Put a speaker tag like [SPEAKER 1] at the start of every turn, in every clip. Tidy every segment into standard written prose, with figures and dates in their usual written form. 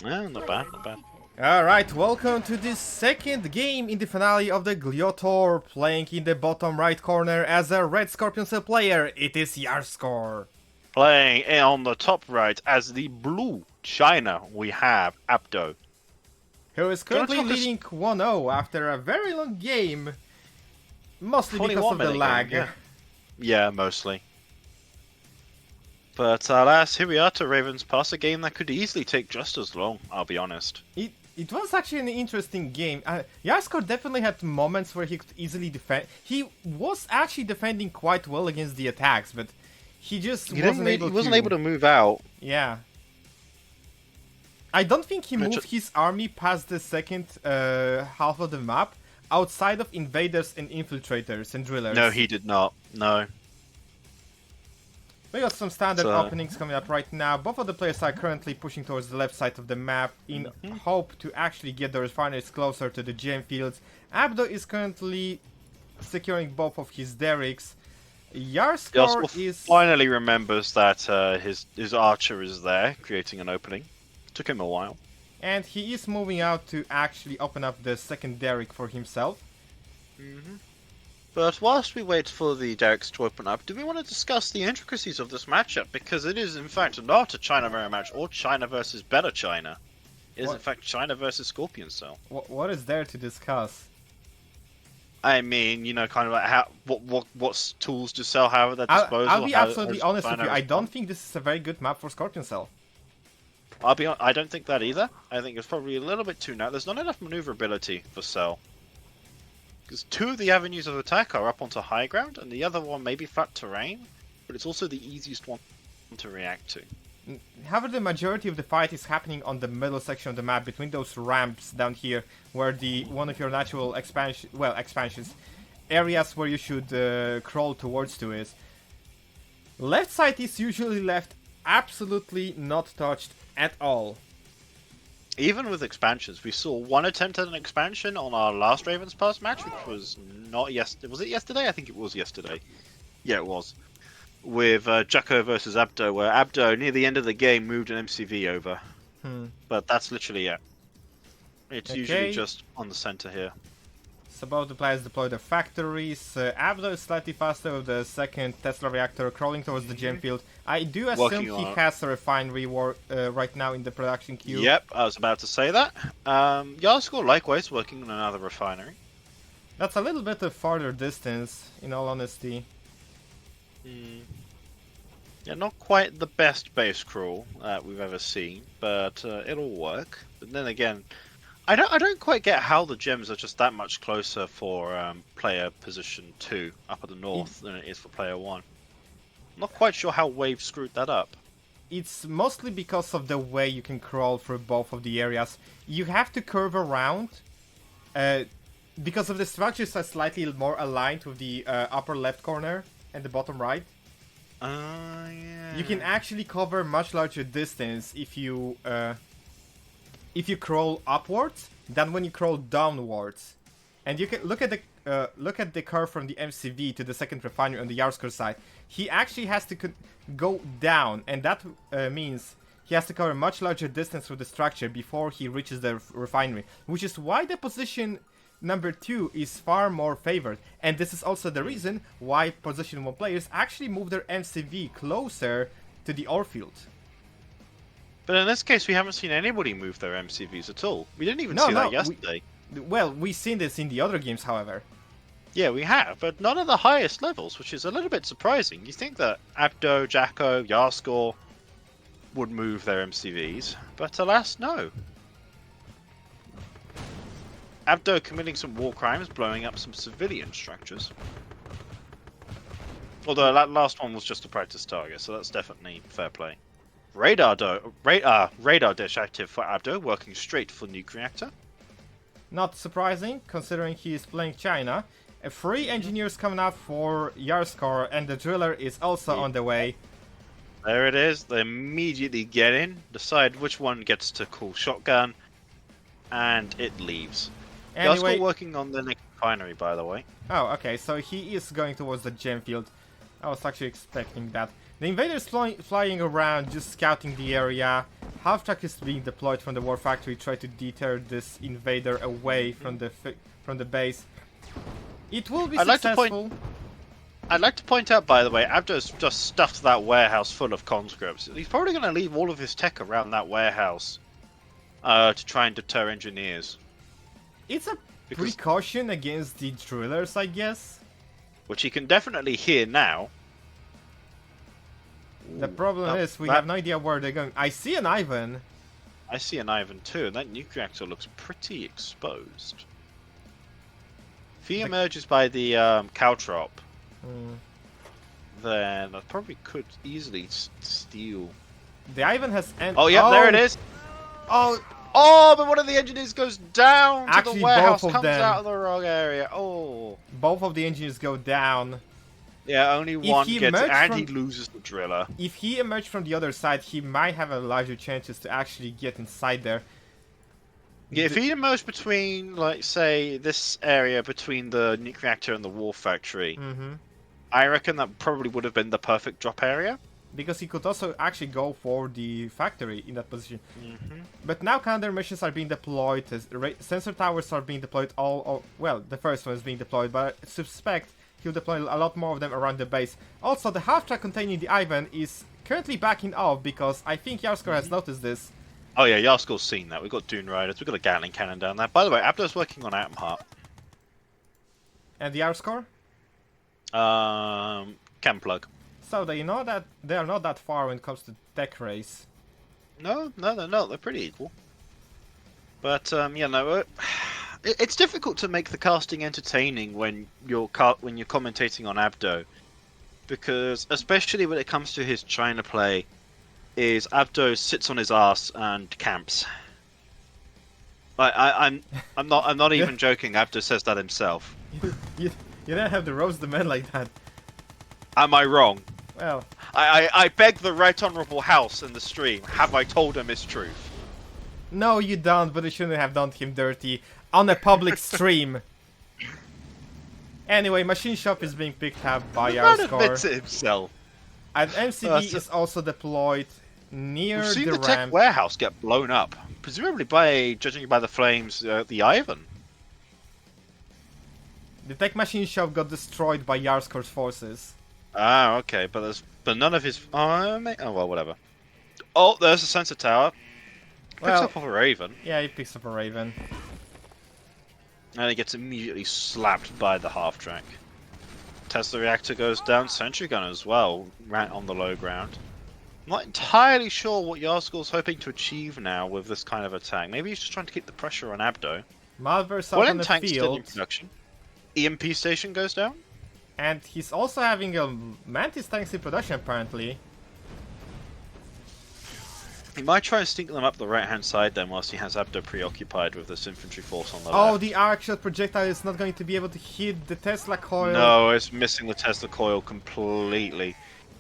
[SPEAKER 1] Not bad, not bad.
[SPEAKER 2] Alright, welcome to the second game in the finale of the Gliotour. Playing in the bottom right corner as a red Scorpion Cell player, it is YarSkor.
[SPEAKER 1] Playing on the top right as the blue China, we have Abdo.
[SPEAKER 2] Who is currently leading 1-0 after a very long game. Mostly because of the lag.
[SPEAKER 1] Game, yeah, mostly. But alas, here we are to Ravens Pass, a game that could easily take just as long, I'll be honest.
[SPEAKER 2] It was actually an interesting game. YarSkor definitely had moments where he could easily defend. He was actually defending quite well against the attacks, but he just wasn't able
[SPEAKER 1] to move out.
[SPEAKER 2] Yeah. I don't think he moved his army past the second half of the map, outside of invaders and infiltrators and drillers.
[SPEAKER 1] No, he did not. No.
[SPEAKER 2] We got some standard openings coming up right now. Both of the players are currently pushing towards the left side of the map in hope to actually get the refineries closer to the gem fields. Abdo is currently securing both of his derricks. YarSkor is
[SPEAKER 1] finally remembers that his archer is there, creating an opening. Took him a while.
[SPEAKER 2] And he is moving out to actually open up the second derrick for himself.
[SPEAKER 1] But whilst we wait for the derricks to open up, do we want to discuss the intricacies of this matchup? Because it is in fact not a China mirror match or China versus better China. It is in fact China versus Scorpion Cell.
[SPEAKER 2] What is there to discuss?
[SPEAKER 1] I mean, you know, kind of like how what tools do Cell have at their disposal?
[SPEAKER 2] I'll be absolutely honest with you. I don't think this is a very good map for Scorpion Cell.
[SPEAKER 1] I don't think that either. I think it's probably a little bit too narrow. There's not enough maneuverability for Cell. Because two of the avenues of attack are up onto high ground, and the other one may be flat terrain, but it's also the easiest one to react to.
[SPEAKER 2] However, the majority of the fight is happening on the middle section of the map, between those ramps down here, where one of your natural expansions, areas where you should crawl towards to is. Left side is usually left absolutely not touched at all.
[SPEAKER 1] Even with expansions, we saw one attempt at an expansion on our last Ravens Pass match, which was not yesterday. Was it yesterday? I think it was yesterday. Yeah, it was. With Jacko versus Abdo, where Abdo, near the end of the game, moved an MCV over. But that's literally it. It's usually just on the center here.
[SPEAKER 2] So both the players deploy their factories. Abdo is slightly faster with the second Tesla reactor crawling towards the gem field. I do assume he has a refinery right now in the production queue.
[SPEAKER 1] Yep, I was about to say that. YarSkor likewise working on another refinery.
[SPEAKER 2] That's a little bit of farther distance, in all honesty.
[SPEAKER 1] Yeah, not quite the best base crawl we've ever seen, but it'll work. But then again, I don't quite get how the gems are just that much closer for player position 2 up at the north than it is for player 1. I'm not quite sure how Wave screwed that up.
[SPEAKER 2] It's mostly because of the way you can crawl through both of the areas. You have to curve around, because of the structures are slightly more aligned with the upper left corner and the bottom right.
[SPEAKER 1] Yeah.
[SPEAKER 2] You can actually cover much larger distance if you crawl upwards than when you crawl downwards. And you can look at the curve from the MCV to the second refinery on the YarSkor side. He actually has to go down, and that means he has to cover a much larger distance through the structure before he reaches the refinery, which is why the position number 2 is far more favored. And this is also the reason why position 1 players actually move their MCV closer to the ore field.
[SPEAKER 1] But in this case, we haven't seen anybody move their MCVs at all. We didn't even see that yesterday.
[SPEAKER 2] We've seen this in the other games, however.
[SPEAKER 1] Yeah, we have, but not at the highest levels, which is a little bit surprising. You think that Abdo, Jacko, YarSkor would move their MCVs, but alas, no. Abdo committing some war crimes, blowing up some civilian structures. Although that last one was just a practice target, so that's definitely fair play. Radar dish active for Abdo, working straight for nuke reactor.
[SPEAKER 2] Not surprising, considering he is playing China. 3 engineers coming up for YarSkor, and the driller is also on the way.
[SPEAKER 1] There it is. They immediately get in, decide which one gets to call shotgun, and it leaves.
[SPEAKER 2] Anyway,
[SPEAKER 1] YarSkor working on the next refinery, by the way.
[SPEAKER 2] Oh, okay, so he is going towards the gem field. I was actually expecting that. The invaders flying around, just scouting the area. half-track is being deployed from the war factory, try to deter this invader away from the base. It will be successful.
[SPEAKER 1] I'd like to point out, by the way, Abdo's just stuffed that warehouse full of conscripts. He's probably going to leave all of his tech around that warehouse to try and deter engineers.
[SPEAKER 2] It's a precaution against the drillers, I guess.
[SPEAKER 1] Which he can definitely hear now.
[SPEAKER 2] The problem is we have no idea where they're going. I see an Ivan.
[SPEAKER 1] I see an Ivan too, and that nuke reactor looks pretty exposed. If he emerges by the caltrop, then that probably could easily steal.
[SPEAKER 2] The Ivan has...
[SPEAKER 1] Oh, yeah, there it is! Oh, but one of the engineers goes down to the warehouse, comes out of the wrong area. Oh.
[SPEAKER 2] Both of the engineers go down.
[SPEAKER 1] Yeah, only one gets it, and he loses the driller.
[SPEAKER 2] If he emerged from the other side, he might have a larger chances to actually get inside there.
[SPEAKER 1] Yeah, if he emerged between, like, say, this area between the nuke reactor and the war factory, I reckon that probably would have been the perfect drop area.
[SPEAKER 2] Because he could also actually go for the factory in that position. But now counter missions are being deployed, sensor towers are being deployed well, the first one is being deployed, but I suspect he'll deploy a lot more of them around the base. Also, the half-track containing the Ivan is currently backing off because I think YarSkor has noticed this.
[SPEAKER 1] Oh yeah, YarSkor's seen that. We've got Dune Riders, we've got a Gatling cannon down there. By the way, Abdo's working on Atom Heart.
[SPEAKER 2] And the YarSkor?
[SPEAKER 1] Chem plug.
[SPEAKER 2] So they know that they are not that far when it comes to tech race.
[SPEAKER 1] No, they're not. They're pretty equal. But yeah, no, it's difficult to make the casting entertaining when you're commentating on Abdo, because especially when it comes to his China play, is Abdo sits on his ass and camps. I'm not even joking. Abdo says that himself.
[SPEAKER 2] You don't have to roast the man like that.
[SPEAKER 1] Am I wrong?
[SPEAKER 2] Well,
[SPEAKER 1] I beg the Right Honourable House in the stream. Have I told him his truth?
[SPEAKER 2] No, you don't. But you shouldn't have done him dirty on a public stream. Anyway, Machine Shop is being picked up by YarSkor.
[SPEAKER 1] The man admits it himself.
[SPEAKER 2] And MCV is also deployed near
[SPEAKER 1] We've seen
[SPEAKER 2] the
[SPEAKER 1] the
[SPEAKER 2] ramp.
[SPEAKER 1] tech warehouse get blown up, presumably by, judging by the flames, the Ivan.
[SPEAKER 2] The tech machine shop got destroyed by YarSkor's forces.
[SPEAKER 1] Ah, okay, but none of his. Oh well, whatever. Oh, there's a sensor tower. Picks up a Raven.
[SPEAKER 2] Yeah, he picks up a Raven.
[SPEAKER 1] And he gets immediately slapped by the half track. Tesla reactor goes down. Sentry gun as well, right on the low ground. I'm not entirely sure what YarSkor's hoping to achieve now with this kind of attack. Maybe he's just trying to keep the pressure on Abdo.
[SPEAKER 2] Malver's out on the
[SPEAKER 1] tanks still
[SPEAKER 2] field.
[SPEAKER 1] in production. EMP station goes down.
[SPEAKER 2] And he's also having a Mantis tanks in production, apparently.
[SPEAKER 1] He might try and sneak them up the right-hand side then, whilst he has Abdo preoccupied with this infantry force on the left.
[SPEAKER 2] Oh, the arc shot projectile is not going to be able to hit the Tesla coil.
[SPEAKER 1] No, it's missing the Tesla coil completely.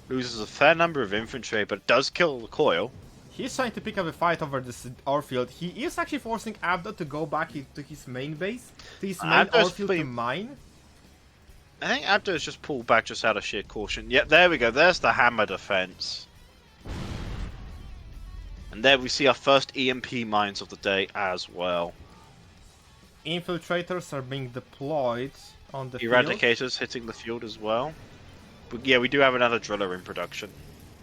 [SPEAKER 1] Loses a fair number of infantry, but does kill the coil.
[SPEAKER 2] He's trying to pick up a fight over this airfield. He is actually forcing Abdo to go back to his main base, to his main airfield to mine.
[SPEAKER 1] I think Abdo's just pulled back just out of sheer caution. Yeah, there we go. There's the hammer defense. And there we see our first EMP mines of the day as well.
[SPEAKER 2] Infiltrators are being deployed on the field.
[SPEAKER 1] Eradicators hitting the field as well. But yeah, we do have another driller in production.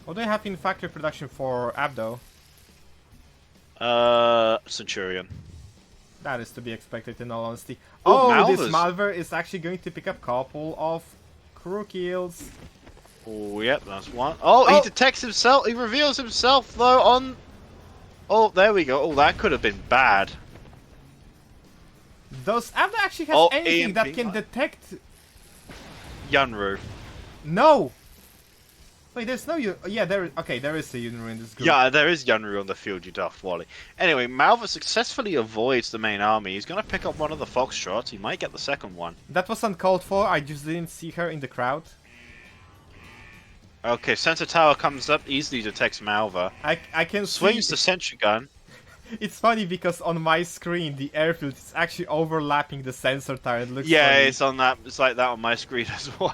[SPEAKER 2] What do they have in factory production for Abdo?
[SPEAKER 1] Centurion.
[SPEAKER 2] That is to be expected in all honesty.
[SPEAKER 1] Oh,
[SPEAKER 2] Oh, this Malver is actually going to pick up a couple of crew kills.
[SPEAKER 1] Oh, yep, that's one. Oh, he detects himself. He reveals himself, though, on... Oh, there we go. Oh, that could have been bad.
[SPEAKER 2] Does Abdo actually have anything
[SPEAKER 1] EMP
[SPEAKER 2] that can detect...
[SPEAKER 1] Yunru.
[SPEAKER 2] No! Wait, there's no... Yeah, there is a Yunru in this group.
[SPEAKER 1] Yeah, there is Yunru on the field, you daft wally. Anyway, Malva successfully avoids the main army. He's going to pick up one of the Foxtrots. He might get the second one.
[SPEAKER 2] That was uncalled for. I just didn't see her in the crowd.
[SPEAKER 1] Okay, Sensor Tower comes up, easily detects Malva.
[SPEAKER 2] I can
[SPEAKER 1] Swings
[SPEAKER 2] see...
[SPEAKER 1] the sentry gun.
[SPEAKER 2] It's funny because on my screen the airfield is actually overlapping the sensor tower. It looks
[SPEAKER 1] Yeah,
[SPEAKER 2] funny.
[SPEAKER 1] it's on that. It's like that on my screen as well.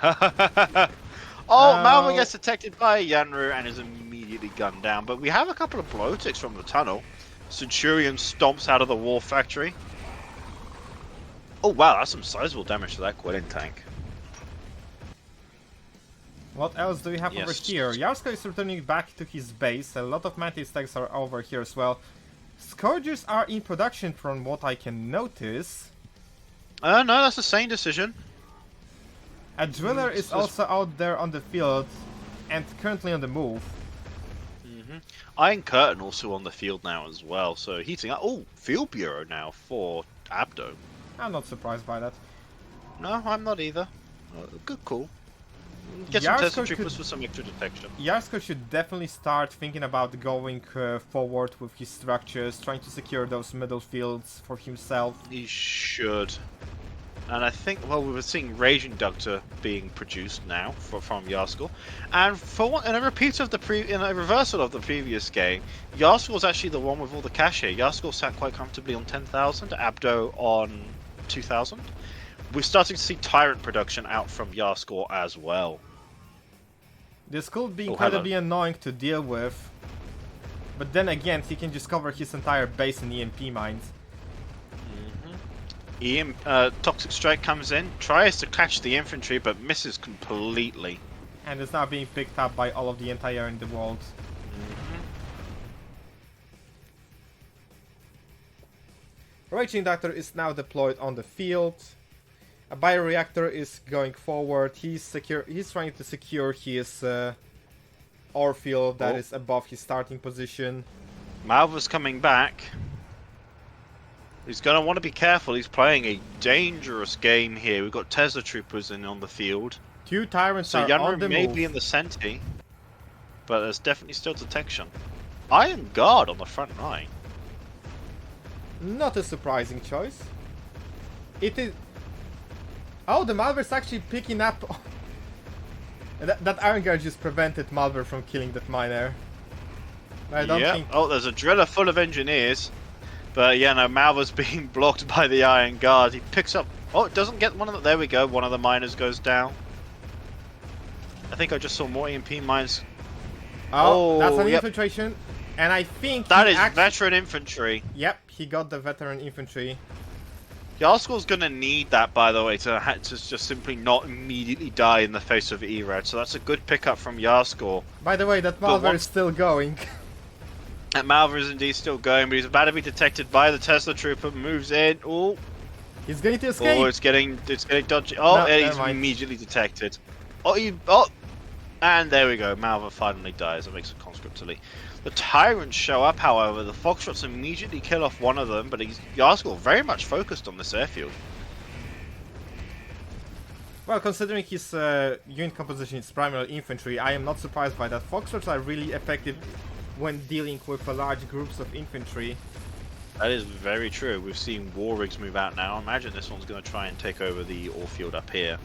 [SPEAKER 1] Oh, Malva gets detected by Yunru and is immediately immediately gunned down. But we have a couple of blow ticks from the tunnel. Centurion stomps out of the war factory. Oh wow, that's some sizable damage to that Quelling tank.
[SPEAKER 2] What else do we have over here? YarSkor is returning back to his base. A lot of Mantis tanks are over here as well. Scourgers are in production from what I can notice.
[SPEAKER 1] No, that's the same decision.
[SPEAKER 2] A driller is also out there on the field and currently on the move.
[SPEAKER 1] Iron Curtain also on the field now as well, so heating up. Oh, Field Bureau now for Abdo.
[SPEAKER 2] I'm not surprised by that.
[SPEAKER 1] No, I'm not either. Good call. Get some Tesla Troopers for some extra detection.
[SPEAKER 2] YarSkor should definitely start thinking about going forward with his structures, trying to secure those middle fields for himself.
[SPEAKER 1] He should. And I think, well, we were seeing Raging Ductor being produced now from YarSkor, and in a reversal of the previous game, YarSkor was actually the one with all the cash here. YarSkor sat quite comfortably on 10,000, Abdo on 2,000. We're starting to see Tyrant production out from YarSkor as well.
[SPEAKER 2] This could be incredibly annoying to deal with, but then again, he can just cover his entire base in EMP mines.
[SPEAKER 1] Toxic Strike comes in, tries to catch the infantry, but misses completely.
[SPEAKER 2] And is now being picked up by all of the anti-air in the world. Raging Ductor is now deployed on the field. A bioreactor is going forward. He's trying to secure his ore field that is above his starting position.
[SPEAKER 1] Malva's coming back. He's going to want to be careful. He's playing a dangerous game here. We've got Tesla Troopers on the field.
[SPEAKER 2] Two Tyrants are on the move.
[SPEAKER 1] May be in the Senti, but there's definitely still detection. Iron Guard on the front line.
[SPEAKER 2] Not a surprising choice. It is... Oh, the Malware's actually picking up... that Iron Guard just prevented Malware from killing that miner. I don't think...
[SPEAKER 1] Oh, there's a driller full of engineers. But yeah, no, Malva's being blocked by the Iron Guard. He picks up... Oh, it doesn't get one of the... There we go, one of the miners goes down. I think I just saw more EMP mines.
[SPEAKER 2] Oh, that's an infiltration. And I think...
[SPEAKER 1] That is veteran infantry.
[SPEAKER 2] Yep, he got the veteran infantry.
[SPEAKER 1] YarSkor's gonna need that, by the way, to just simply not immediately die in the face of ERAD. So that's a good pickup from YarSkor.
[SPEAKER 2] By the way, that Malware is still going.
[SPEAKER 1] That Malware is indeed still going, but he's about to be detected by the Tesla Trooper. Moves in. Oh,
[SPEAKER 2] he's going to escape.
[SPEAKER 1] Oh, it's getting dodgy. Oh, no, he's immediately detected. Oh, and there we go. Malware finally dies. That makes a conscript to leave. The Tyrants show up, however. The Foxtrots immediately kill off one of them, but YarSkor very much focused on this airfield.
[SPEAKER 2] Well, considering his unit composition is primarily infantry, I am not surprised by that. Foxtrots are really effective when dealing with large groups of infantry.
[SPEAKER 1] That is very true. We've seen war rigs move out now. Imagine this one's going to try and take over the ore field up here.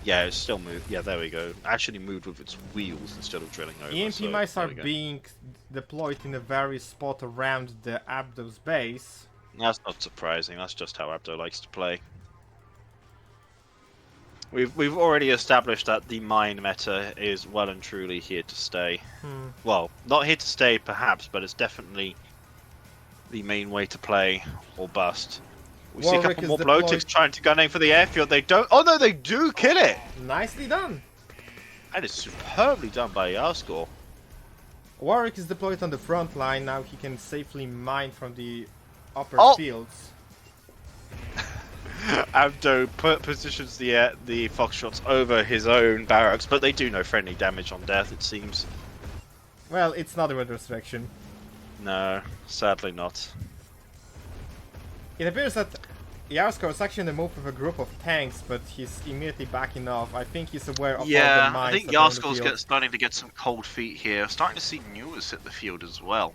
[SPEAKER 1] Yeah, it's still moved. Yeah, there we go. Actually moved with its wheels instead of drilling over.
[SPEAKER 2] EMP mines are being deployed in a various spot around the Abdo's base.
[SPEAKER 1] That's not surprising. That's just how Abdo likes to play. We've already established that the mine meta is well and truly here to stay. Well, not here to stay perhaps, but it's definitely the main way to play or bust. We see a couple more blowticks trying to gun aim for the airfield. They don't. Oh no, they do kill it!
[SPEAKER 2] Nicely done.
[SPEAKER 1] That is superbly done by YarSkor.
[SPEAKER 2] Warwick is deployed on the front line. Now he can safely mine from the upper fields.
[SPEAKER 1] Abdo positions the Foxtrots over his own barracks, but they do no friendly damage on death, it seems.
[SPEAKER 2] Well, it's not a resurrection.
[SPEAKER 1] No, sadly not.
[SPEAKER 2] It appears that YarSkor is actually in the move with a group of tanks, but he's immediately backing off. I think he's aware of all the mines.
[SPEAKER 1] I think YarSkor's starting to get some cold feet here. Starting to see Newers hit the field as well.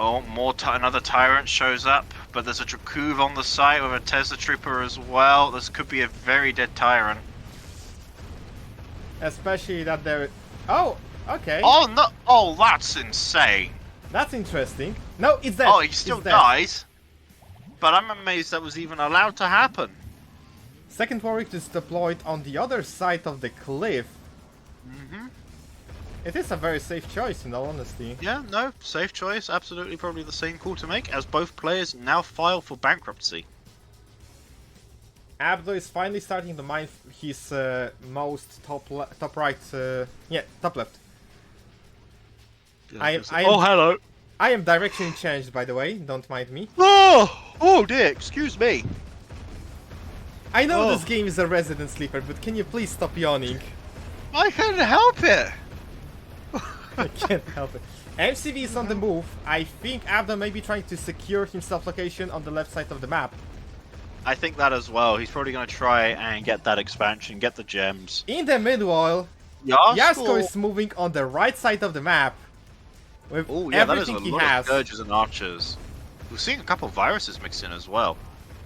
[SPEAKER 1] Oh, another Tyrant shows up, but there's a Drakuv on the site with a Tesla Trooper as well. This could be a very dead Tyrant.
[SPEAKER 2] Especially that there... Oh, okay.
[SPEAKER 1] Oh, no! Oh, that's insane.
[SPEAKER 2] That's interesting. No, it's dead.
[SPEAKER 1] Oh, he still dies. But I'm amazed that was even allowed to happen.
[SPEAKER 2] Second Warwick is deployed on the other side of the cliff. It is a very safe choice, in all honesty.
[SPEAKER 1] Yeah, no, safe choice. Absolutely, probably the same call to make, as both players now file for bankruptcy.
[SPEAKER 2] Abdo is finally starting to mine his most top right, top left.
[SPEAKER 1] Yeah, hello.
[SPEAKER 2] I am direction changed, by the way. Don't mind me.
[SPEAKER 1] Oh dear. Excuse me.
[SPEAKER 2] I know this game is a resident sleeper, but can you please stop yawning?
[SPEAKER 1] I can't help it.
[SPEAKER 2] I can't help it. MCV is on the move. I think Abdo may be trying to secure himself location on the left side of the map.
[SPEAKER 1] I think that as well. He's probably going to try and get that expansion, get the gems.
[SPEAKER 2] In the meanwhile, YarSkor is moving on the right side of the map with everything he has.
[SPEAKER 1] Scourges and archers. We're seeing a couple of viruses mixed in as well.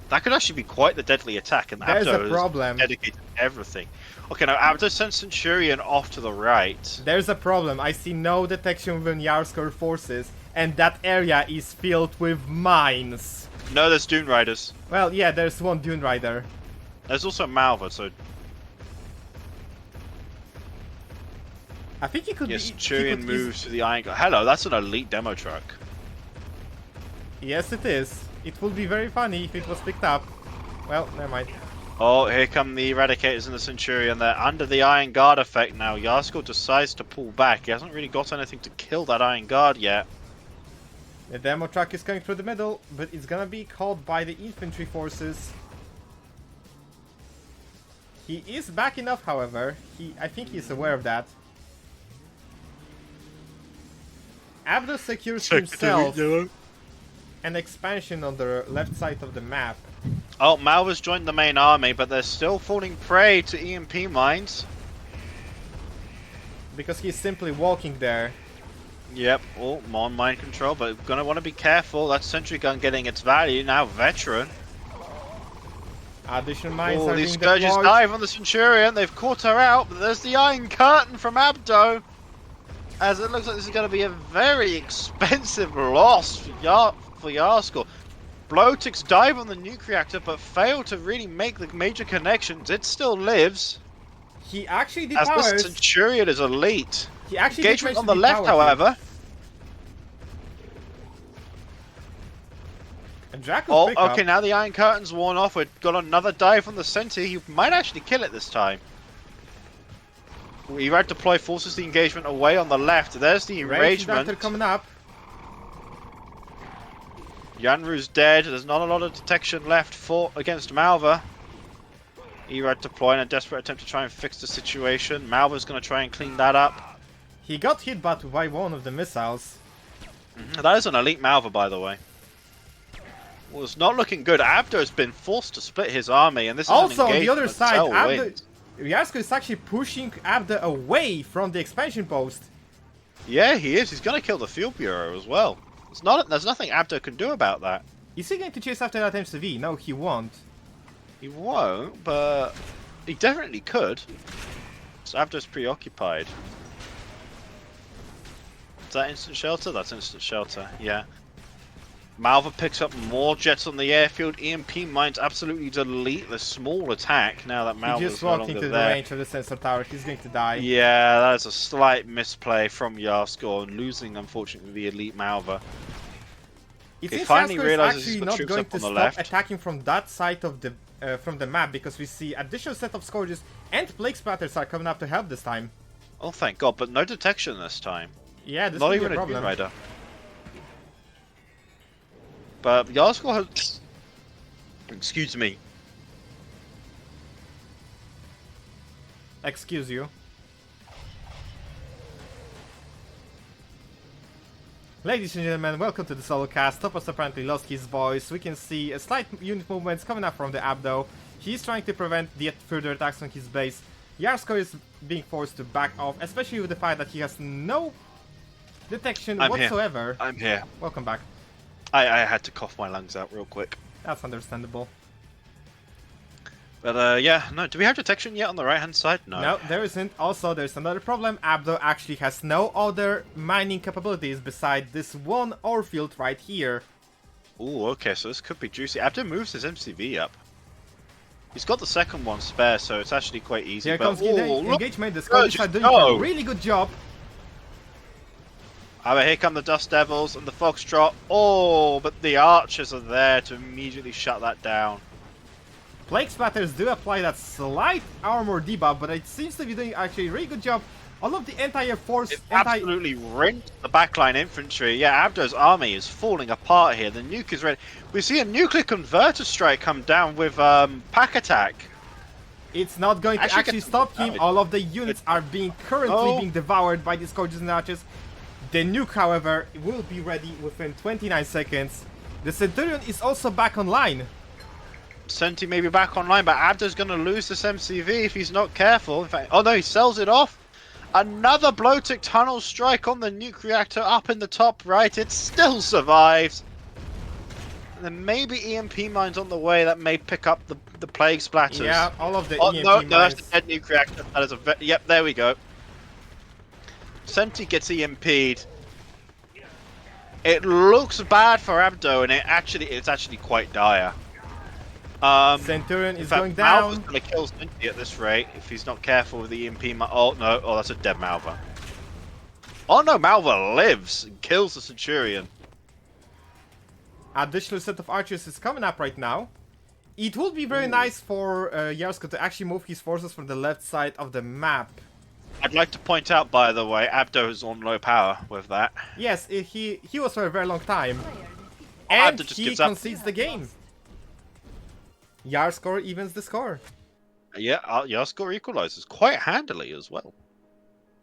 [SPEAKER 1] That could actually be quite the deadly attack, and
[SPEAKER 2] There's
[SPEAKER 1] Abdo
[SPEAKER 2] a problem.
[SPEAKER 1] is dedicated to everything. Okay, now Abdo sends Centurion off to the right.
[SPEAKER 2] There's a problem. I see no detection within YarSkor forces, and that area is filled with mines.
[SPEAKER 1] No, there's Dune Riders.
[SPEAKER 2] Well, yeah, there's one Dune Rider.
[SPEAKER 1] There's also Malva, so...
[SPEAKER 2] I think he could be...
[SPEAKER 1] Centurion moves to the Iron Guard. Hello, that's an elite demo truck.
[SPEAKER 2] Yes, it is. It would be very funny if it was picked up. Well, never mind.
[SPEAKER 1] Oh, here come the Eradicators and the Centurion. They're under the Iron Guard effect now. YarSkor decides to pull back. He hasn't really got anything to kill that Iron Guard yet.
[SPEAKER 2] The demo truck is going through the middle, but it's gonna be caught by the infantry forces. He is back enough, however. I think he's aware of that. Abdo secures himself an expansion on the left side of the map.
[SPEAKER 1] Oh, Malva's joined the main army, but they're still falling prey to EMP mines.
[SPEAKER 2] Because he's simply walking there.
[SPEAKER 1] Yep, oh, more mind control, but gonna want to be careful. That sentry gun getting its value now. Veteran.
[SPEAKER 2] Additional mines are
[SPEAKER 1] these
[SPEAKER 2] being
[SPEAKER 1] Scourges
[SPEAKER 2] deployed.
[SPEAKER 1] dive on the Centurion. They've caught her out, but there's the Iron Curtain from Abdo. As it looks like this is going to be a very expensive loss for YarSkor. Blowtix dive on the nuke reactor, but fail to really make the major connections. It still lives.
[SPEAKER 2] He actually
[SPEAKER 1] As
[SPEAKER 2] depowers.
[SPEAKER 1] the Centurion is elite.
[SPEAKER 2] He actually
[SPEAKER 1] Engagement on the
[SPEAKER 2] depower
[SPEAKER 1] left, however.
[SPEAKER 2] And Drac will
[SPEAKER 1] Oh,
[SPEAKER 2] pick up.
[SPEAKER 1] okay, now the Iron Curtain's worn off. We've got another dive on the center. He might actually kill it this time. Erad deploy forces the engagement away on the left. There's the
[SPEAKER 2] Rage
[SPEAKER 1] enragement.
[SPEAKER 2] Reactor coming up.
[SPEAKER 1] Yanru's dead. There's not a lot of detection left against Malva. Erad deploying a desperate attempt to try and fix the situation. Malva's going to try and clean that up.
[SPEAKER 2] He got hit by one of the missiles.
[SPEAKER 1] That is an elite Malva, by the way. Well, it's not looking good. Abdo has been forced to split his army, and this is
[SPEAKER 2] Also,
[SPEAKER 1] an
[SPEAKER 2] on the
[SPEAKER 1] engagement
[SPEAKER 2] other
[SPEAKER 1] that
[SPEAKER 2] side,
[SPEAKER 1] Tell
[SPEAKER 2] Abdo,
[SPEAKER 1] wins.
[SPEAKER 2] YarSkor is actually pushing Abdo away from the expansion post.
[SPEAKER 1] Yeah, he is. He's going to kill the Field Bureau as well. There's nothing Abdo can do about that.
[SPEAKER 2] Is he going to chase after that MCV? No, he won't.
[SPEAKER 1] He won't, but he definitely could. So Abdo's preoccupied. Is that instant shelter? That's instant shelter, yeah. Malva picks up more jets on the airfield. EMP mines absolutely delete the small attack now that Malva's
[SPEAKER 2] He's just
[SPEAKER 1] no
[SPEAKER 2] walking
[SPEAKER 1] longer
[SPEAKER 2] to the
[SPEAKER 1] there.
[SPEAKER 2] range of the sensor tower. He's going to die.
[SPEAKER 1] Yeah, that is a slight misplay from YarSkor, losing, unfortunately, the elite Malva.
[SPEAKER 2] It
[SPEAKER 1] He
[SPEAKER 2] seems
[SPEAKER 1] finally
[SPEAKER 2] YarSkor
[SPEAKER 1] realizes
[SPEAKER 2] is
[SPEAKER 1] he's
[SPEAKER 2] actually
[SPEAKER 1] got
[SPEAKER 2] not
[SPEAKER 1] troops
[SPEAKER 2] going
[SPEAKER 1] up
[SPEAKER 2] to
[SPEAKER 1] on the
[SPEAKER 2] stop
[SPEAKER 1] left.
[SPEAKER 2] attacking from that side of the from the map, because we see additional set of scourges and plague spatters are coming up to help this time.
[SPEAKER 1] Oh, thank God, but no detection this time.
[SPEAKER 2] Yeah, this
[SPEAKER 1] Not
[SPEAKER 2] could be
[SPEAKER 1] even
[SPEAKER 2] a
[SPEAKER 1] a Dune
[SPEAKER 2] problem.
[SPEAKER 1] Rider. But YarSkor has... Excuse me.
[SPEAKER 2] Excuse you. Ladies and gentlemen, welcome to the solo cast. Topaz apparently lost his voice. We can see a slight unit movements coming up from the Abdo. He's trying to prevent the further attacks on his base. YarSkor is being forced to back off, especially with the fact that he has no detection whatsoever.
[SPEAKER 1] I'm here.
[SPEAKER 2] Welcome back.
[SPEAKER 1] I had to cough my lungs out real quick.
[SPEAKER 2] That's understandable.
[SPEAKER 1] But yeah, no, do we have detection yet on the right hand side? No.
[SPEAKER 2] No, there isn't. Also, there's another problem. Abdo actually has no other mining capabilities beside this one ore field right here.
[SPEAKER 1] Ooh, okay, so this could be juicy. Abdo moves his MCV up. He's got the second one spare, so it's actually quite easy.
[SPEAKER 2] Here
[SPEAKER 1] but,
[SPEAKER 2] comes
[SPEAKER 1] look,
[SPEAKER 2] engagement. The Scottish are doing
[SPEAKER 1] go.
[SPEAKER 2] a really good job.
[SPEAKER 1] But here come the Dust Devils and the Foxtrot. Oh, but the archers are there to immediately shut that down.
[SPEAKER 2] Plague Splatters do apply that slight armor debuff, but it seems to be doing actually a really good job. All of the entire force...
[SPEAKER 1] It absolutely rinsed the backline infantry. Yeah, Abdo's army is falling apart here. The nuke is ready. We see a nuclear converter strike come down with pack attack.
[SPEAKER 2] It's not going to actually stop him. All of the units are currently being devoured by these Scourges and Archers. The nuke, however, will be ready within 29 seconds. The Centurion is also back online.
[SPEAKER 1] Senti may be back online, but Abdo's going to lose this MCV if he's not careful. In fact, oh no, he sells it off. Another Blowtick tunnel strike on the nuke reactor up in the top right. It still survives. And then maybe EMP mines on the way that may pick up the plague splatters.
[SPEAKER 2] Yeah, all of the EMP
[SPEAKER 1] no,
[SPEAKER 2] mines.
[SPEAKER 1] no, that's the dead nuke reactor. That is yep, there we go. Senti gets EMP'd. It looks bad for Abdo, and it's actually quite dire.
[SPEAKER 2] Centurion is going
[SPEAKER 1] Malva's
[SPEAKER 2] down.
[SPEAKER 1] going to kill Senti at this rate if he's not careful with the EMP. Oh no! Oh, that's a dead Malva. Oh no! Malva lives and kills the Centurion.
[SPEAKER 2] Additional set of archers is coming up right now. It would be very nice for YarSkor to actually move his forces from the left side of the map.
[SPEAKER 1] I'd like to point out, by the way, Abdo is on low power with that.
[SPEAKER 2] Yes, he was for a very long time. And
[SPEAKER 1] Abdo just
[SPEAKER 2] he
[SPEAKER 1] gives up.
[SPEAKER 2] concedes the game. YarSkor evens the score.
[SPEAKER 1] Yeah, YarSkor equalizes quite handily as well.